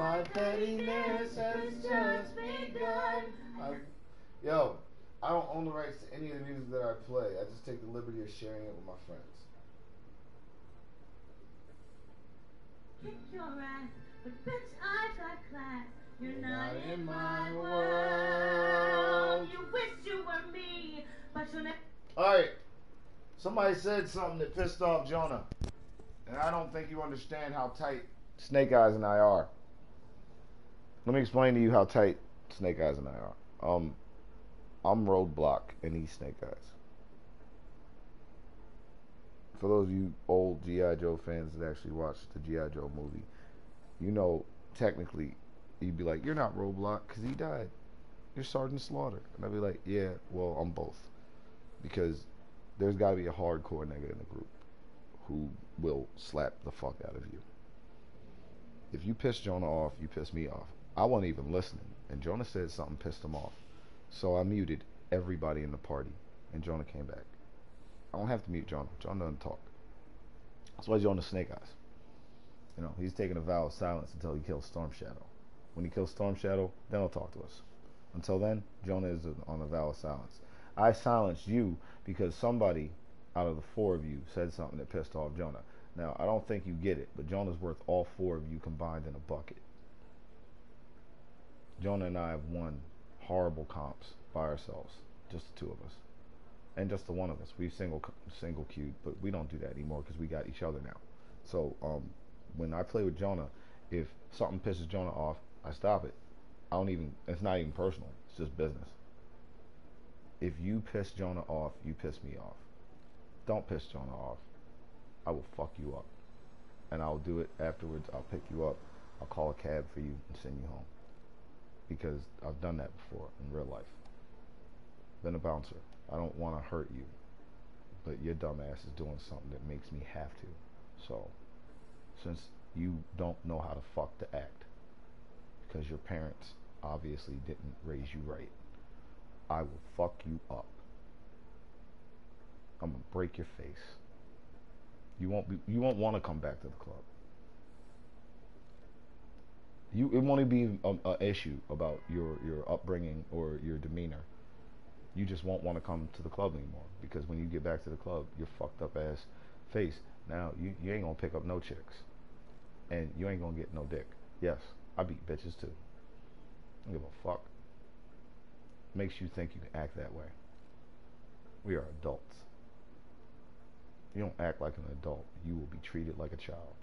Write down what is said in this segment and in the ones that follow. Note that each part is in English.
My pettiness has just begun. Yo, I don't own the rights to any of the music that I play. I just take the liberty of sharing it with my friends. Kick your ass, but bitch, I got class. You're not in my world. You wish you were me, but you're not. Alright, somebody said something that pissed off Jonah. And I don't think you understand how tight Snake Eyes and I are. Let me explain to you how tight Snake Eyes and I are. I'm Roadblock and he's Snake Eyes. For those of you old G.I. Joe fans that actually watched the G.I. Joe movie, you know, technically, you'd be like, you're not Roadblock because he died. You're Sergeant Slaughter. And I'd be like, yeah, well, I'm both. Because there's got to be a hardcore nigga in the group who will slap the fuck out of you. If you piss Jonah off, you piss me off. I wasn't even listening, and Jonah said something pissed him off. So I muted everybody in the party, and Jonah came back. I don't have to mute Jonah. Jonah doesn't talk. That's why Jonah's Snake Eyes. You know, he's taking a vow of silence until he kills Storm Shadow. When he kills Storm Shadow, then he'll talk to us. Until then, Jonah is on a vow of silence. I silenced you because somebody out of the four of you said something that pissed off Jonah. Now, I don't think you get it, but Jonah's worth all four of you combined in a bucket. Jonah and I have won horrible comps by ourselves, just the two of us, and just the one of us. We've single queued, but we don't do that anymore because we got each other now. So when I play with Jonah, if something pisses Jonah off, I stop it. I don't even. It's not even personal. It's just business. If you piss Jonah off, you piss me off. Don't piss Jonah off. I will fuck you up, and I'll do it afterwards. I'll pick you up. I'll call a cab for you and send you home. Because I've done that before in real life. Been a bouncer. I don't want to hurt you, but your dumb ass is doing something that makes me have to. So, since you don't know how to fuck to act, because your parents obviously didn't raise you right, I will fuck you up. I'm gonna break your face. You won't want to come back to the club. It won't be an issue about your upbringing or your demeanor. You just won't want to come to the club anymore because when you get back to the club, your fucked up ass face. Now you ain't gonna pick up no chicks, and you ain't gonna get no dick. Yes, I beat bitches too. I don't give a fuck. Makes you think you can act that way. We are adults. You don't act like an adult, you will be treated like a child.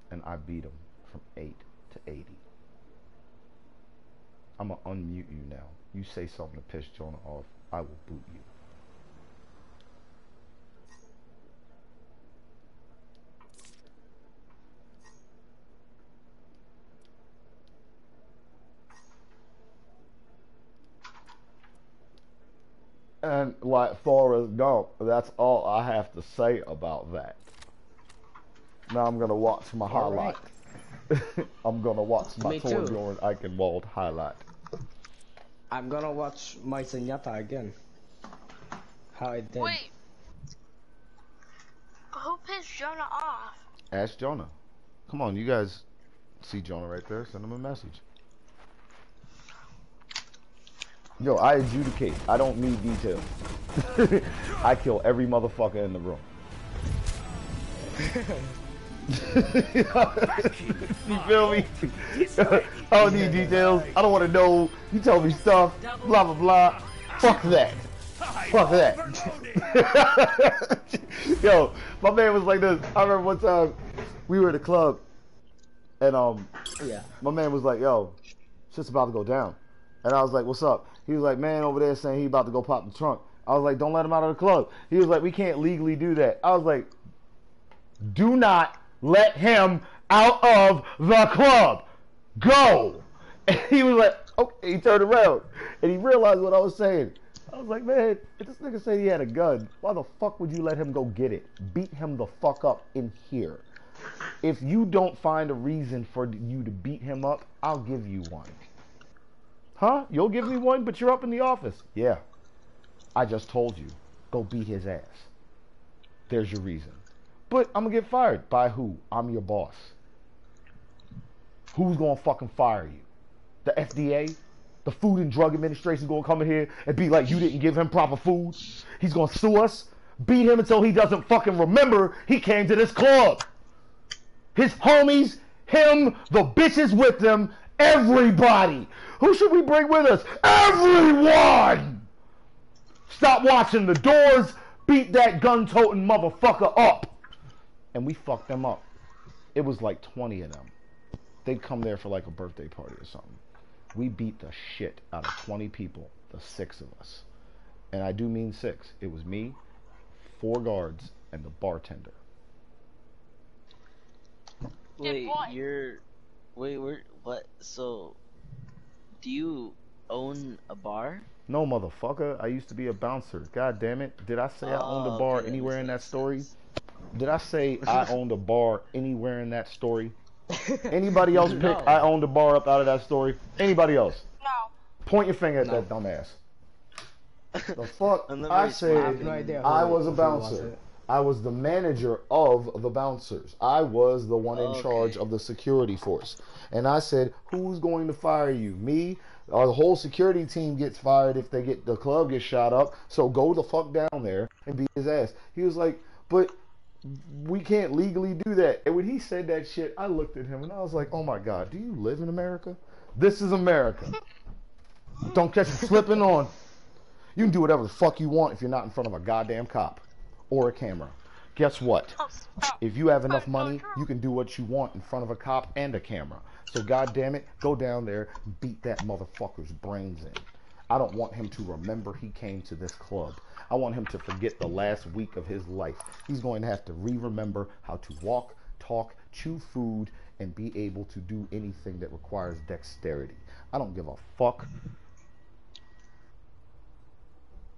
And I beat them from 8 to 80. I'm gonna unmute you now. You say something to piss Jonah off, I will boot you. And like Forrest Gump, that's all I have to say about that. Now I'm gonna watch my highlight. Right. I'm gonna watch my Torbjorn Eichenwald highlight. I'm gonna watch my Zenyatta again. How it did. Wait. Who pissed Jonah off? Ask Jonah. Come on, you guys see Jonah right there. Send him a message. Yo, I adjudicate. I don't need details. I kill every motherfucker in the room. You feel me? I don't need details. I don't want to know. You tell me stuff. Blah, blah, blah. Fuck that. Fuck that. Yo, my man was like this. I remember one time we were at a club and my man was like, yo, shit's about to go down. And I was like, what's up? He was like, man over there saying he about to go pop the trunk. I was like, don't let him out of the club. He was like, we can't legally do that. I was like, do not let him out of the club. Go. And he was like, okay. He turned around and he realized what I was saying. I was like, man, if this nigga said he had a gun, why the fuck would you let him go get it? Beat him the fuck up in here. If you don't find a reason for you to beat him up, I'll give you one. Huh? You'll give me one, but you're up in the office. Yeah. I just told you. Go beat his ass. There's your reason. But I'm going to get fired. By who? I'm your boss. Who's gonna fucking fire you? The FDA? The Food and Drug Administration gonna come in here and be like, you didn't give him proper food? He's gonna sue us? Beat him until he doesn't fucking remember he came to this club. His homies, him, the bitches with them, everybody. Who should we bring with us? Everyone! Stop watching the doors. Beat that gun-toting motherfucker up. And we fucked them up. It was like 20 of them. They'd come there for like a birthday party or something. We beat the shit out of 20 people, the 6 of us. And I do mean 6. It was me, 4 guards, and the bartender. Wait, what? So, do you own a bar? No, motherfucker. I used to be a bouncer. God damn it. Did I say I owned a bar anywhere in that story? Did I say I owned a bar anywhere in that story? Anybody else pick I owned a bar up out of that story? Anybody else? No. Point your finger at that dumbass. The fuck? I said I was a bouncer. I was the manager of the bouncers. I was the one in charge of the security force. And I said, who's going to fire you? Me? The whole security team gets fired if the club gets shot up. So go the fuck down there and beat his ass. He was like, but we can't legally do that. And when he said that shit, I looked at him and I was like, oh my God, do you live in America? This is America. Don't catch you slipping on. You can do whatever the fuck you want if you're not in front of a goddamn cop or a camera. Guess what? If you have enough money, you can do what you want in front of a cop and a camera. So goddamn it, go down there, beat that motherfucker's brains in. I don't want him to remember he came to this club. I want him to forget the last week of his life. He's going to have to remember how to walk, talk, chew food, and be able to do anything that requires dexterity. I don't give a fuck.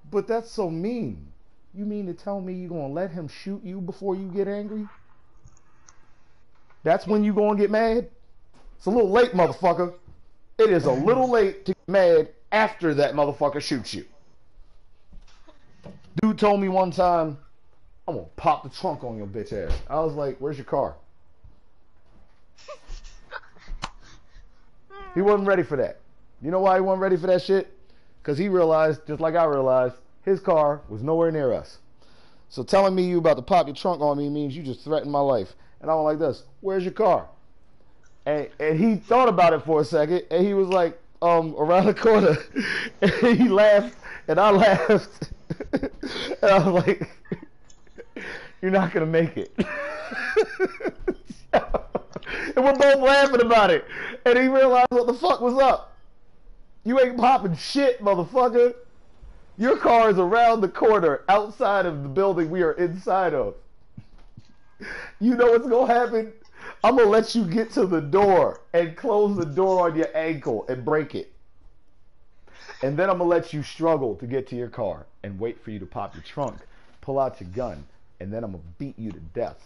But that's so mean. You mean to tell me you're going to let him shoot you before you get angry? That's when you going to get mad? It's a little late, motherfucker. It is a little late to get mad after that motherfucker shoots you. Dude told me one time, I'm going to pop the trunk on your bitch ass. I was like, where's your car? He wasn't ready for that. You know why he wasn't ready for that shit? Because he realized, just like I realized, his car was nowhere near us. So telling me you about to pop your trunk on me means you just threatened my life. And I went like this, where's your car? And he thought about it for a second, and he was like, around the corner. And he laughed, and I laughed. And I was like, you're not going to make it. And we're both laughing about it. And he realized what the fuck was up. You ain't popping shit, motherfucker. Your car is around the corner outside of the building we are inside of. You know what's going to happen? I'm going to let you get to the door and close the door on your ankle and break it. And then I'm going to let you struggle to get to your car and wait for you to pop your trunk, pull out your gun, and then I'm going to beat you to death.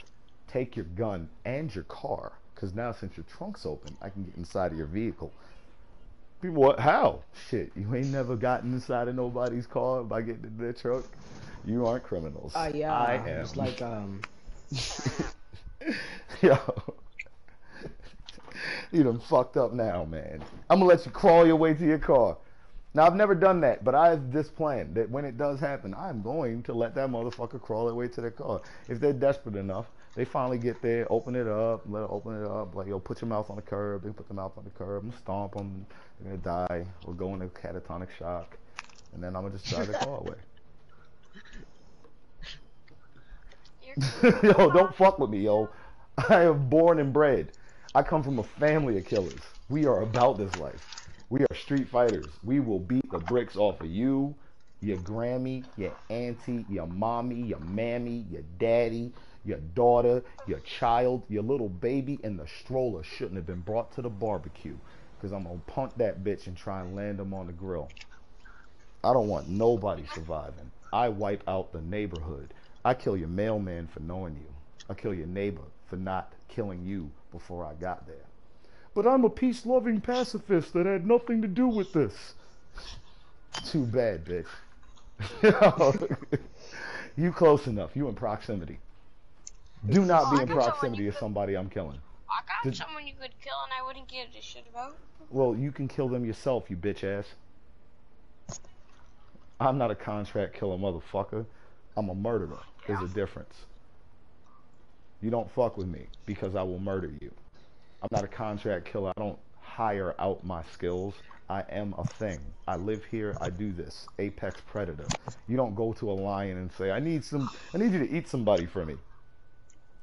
Take your gun and your car, because now since your trunk's open, I can get inside of your vehicle. People, what? How? Shit, you ain't never gotten inside of nobody's car by getting in their truck? You aren't criminals. Yeah, I am. it's like, Yo. You done fucked up now, man. I'm gonna let you crawl your way to your car. Now, I've never done that, but I have this plan that when it does happen, I'm going to let that motherfucker crawl their way to their car. If they're desperate enough, they finally get there, open it up, let it open it up, like, yo, put your mouth on the curb. They put their mouth on the curb, I'm gonna stomp them, they're gonna die, or go into catatonic shock, and then I'm gonna just drive the car away. Yo, don't fuck with me, yo. I am born and bred. I come from a family of killers. We are about this life. We are street fighters. We will beat the bricks off of you, your Grammy, your auntie, your mommy, your mammy, your daddy, your daughter, your child, your little baby, and the stroller shouldn't have been brought to the barbecue, because I'm going to punt that bitch and try and land them on the grill. I don't want nobody surviving. I wipe out the neighborhood. I kill your mailman for knowing you. I kill your neighbor for not killing you before I got there. But I'm a peace-loving pacifist that had nothing to do with this. Too bad, bitch. You close enough. You in proximity. Do not be in proximity of somebody I'm killing. I got someone you could kill and I wouldn't give a shit about. Well, you can kill them yourself, you bitch ass. I'm not a contract killer motherfucker. I'm a murderer. There's a difference. You don't fuck with me because I will murder you. I'm not a contract killer. I don't hire out my skills. I am a thing. I live here. I do this. Apex predator. You don't go to a lion and say, I need you to eat somebody for me.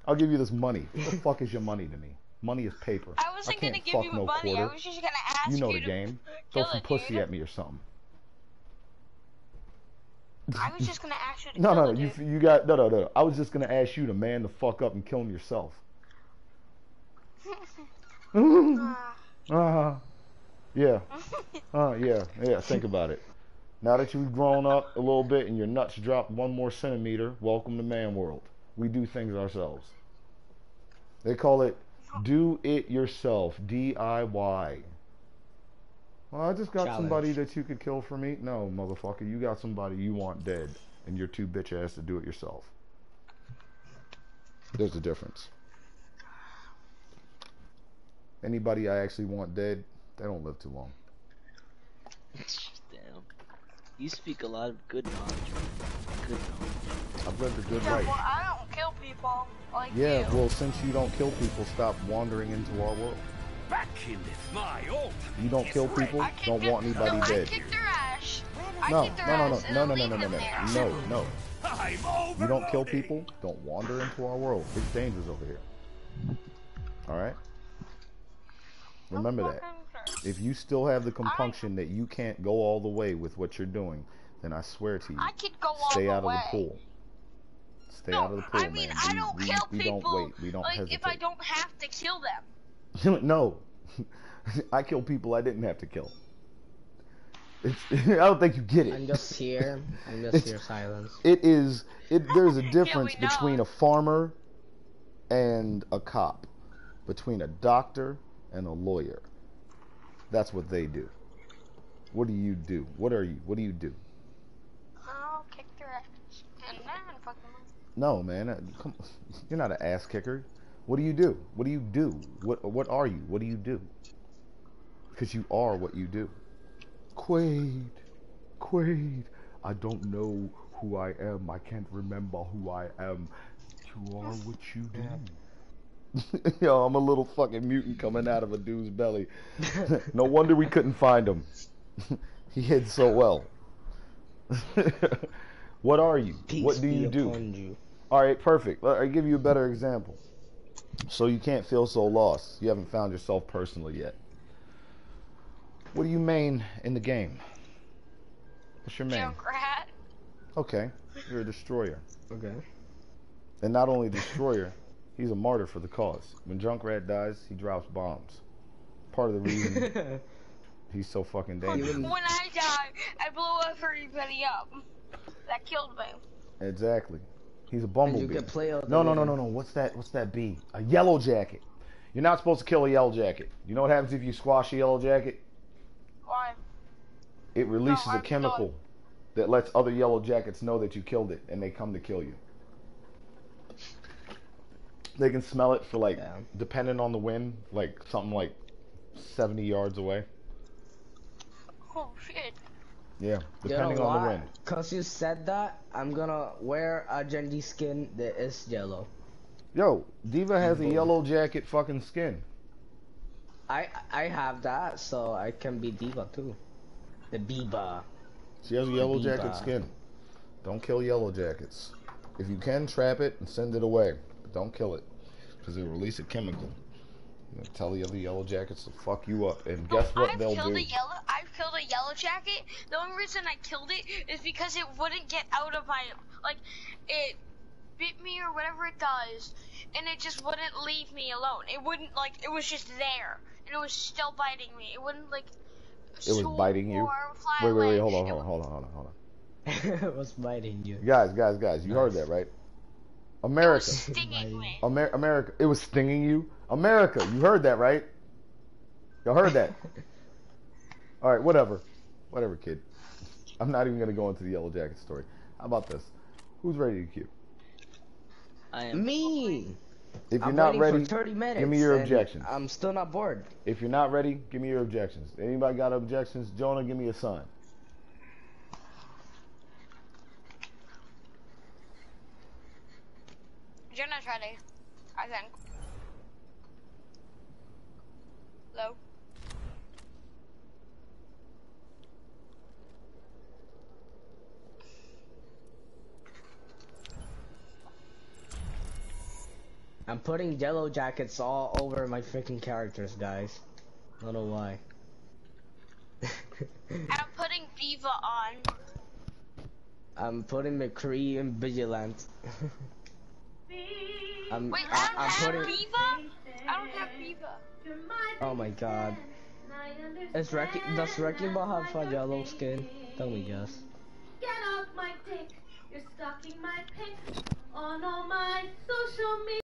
I'll give you this money. What the fuck is your money to me? Money is paper. I wasn't can't gonna give fuck you no money. quarter. I was just gonna ask You you know the to game. kill Throw some it, pussy dude. at me or something. I was just gonna ask you to No, kill no, it, you dude. you got no. I was just gonna ask you to man the fuck up and kill him yourself. Yeah. Yeah. Think about it. Now that you've grown up a little bit and your nuts dropped 1 more centimeter, welcome to man world. We do things ourselves. They call it do it yourself, DIY. Well, I just got Challenge. somebody that you could kill for me. No, motherfucker, you got somebody you want dead, and you're too bitch ass to do it yourself. There's a difference. Anybody I actually want dead, they don't live too long. Damn. You speak a lot of good knowledge. Good knowledge. I've lived a good Yeah, life. well, I don't kill people like Yeah, you. well, since you don't kill people, stop wandering into our world. Back in this my old. You don't kill people, I kicked don't their- want anybody no, dead. I kicked their ass. I No, kicked their no, ass and no, I'll no, no, leave no, no, them no, there. no. I'm over. You don't kill people, don't wander into our world. It's dangerous over here. Alright? Remember that. If you still have the compunction that you can't go all the way with what you're doing, then I swear to you, I could go all stay the out of way. the pool. Stay No, out of the pool, I mean, man. I don't kill we people don't wait. We don't like hesitate. if I don't have to kill them. No. I kill people I didn't have to kill. I don't think you get it. I'm just here. I'm just here, silence. There's a difference know. between a farmer and a cop, between a doctor and a lawyer. That's what they do. What do you do? What are you? What do you do? I'll kick their ass and then fucking. No, man. You're not an ass kicker. What do you do? What do you do? What are you? What do you do? Because you are what you do. Quaid. I don't know who I am. I can't remember who I am. You are what you do. Yo, I'm a little fucking mutant coming out of a dude's belly. No wonder we couldn't find him. He hid so well. What are you? Peace What do be you do? upon you. Alright, perfect. I'll give you a better example. So you can't feel so lost. You haven't found yourself personally yet. What do you main in the game? What's your main? Junkrat. Okay, you're a destroyer. Okay. And not only destroyer, he's a martyr for the cause. When Junkrat dies, he drops bombs. Part of the reason he's so fucking dangerous. When I die, I blow everybody up. That killed me. Exactly. He's a And bumblebee. you can play all the No. way. What's that bee? A yellow jacket. You're not supposed to kill a yellow jacket. You know what happens if you squash a yellow jacket? Why? It releases No, a I'm chemical not. that lets other yellow jackets know that you killed it, and they come to kill you. They can smell it for like, Yeah. depending on the wind, like something like 70 yards away. Oh shit. Yeah, depending on the wind. Cause you said that, I'm gonna wear a Genji skin that is yellow. Yo, Diva has a yellow jacket fucking skin. I have that, so I can be Diva too. The Biba. She has a yellow Diva. jacket skin. Don't kill yellow jackets. If you can, trap it and send it away. But don't kill it, because it'll release a chemical. You'll tell the other yellow jackets to fuck you up. And guess what they'll do? I've killed a yellow jacket. The only reason I killed it is because it wouldn't get out of my, like, it bit me or whatever it does, and it just wouldn't leave me alone. It wouldn't, like, it was just there, and it was still biting me. It wouldn't, like, It was biting you? or fly Wait, away. hold on. It was biting you. Guys, you heard that, right? It America. was stinging me. America. It was stinging you? America, you heard that, right? Y'all heard that? Alright, whatever. Whatever, kid. I'm not even going to go into the yellow jacket story. How about this? Who's ready to queue? I am. Me. If you're I'm not waiting ready, for 30 minutes. give me your and objections. I'm still not bored. If you're not ready, give me your objections. Anybody got objections? Jonah, give me a sign. Jonah's ready, I think. Hello? I'm putting yellow jackets all over my freaking characters, guys. I don't know why. I'm putting Diva on. I'm putting McCree and Vigilant. Wait, I don't have putting. Diva? I don't have Diva. Oh my god. Does Wrecking Ball have a yellow skin? Tell me, Jess. Get off my dick. You're stalking my pic on all my social media.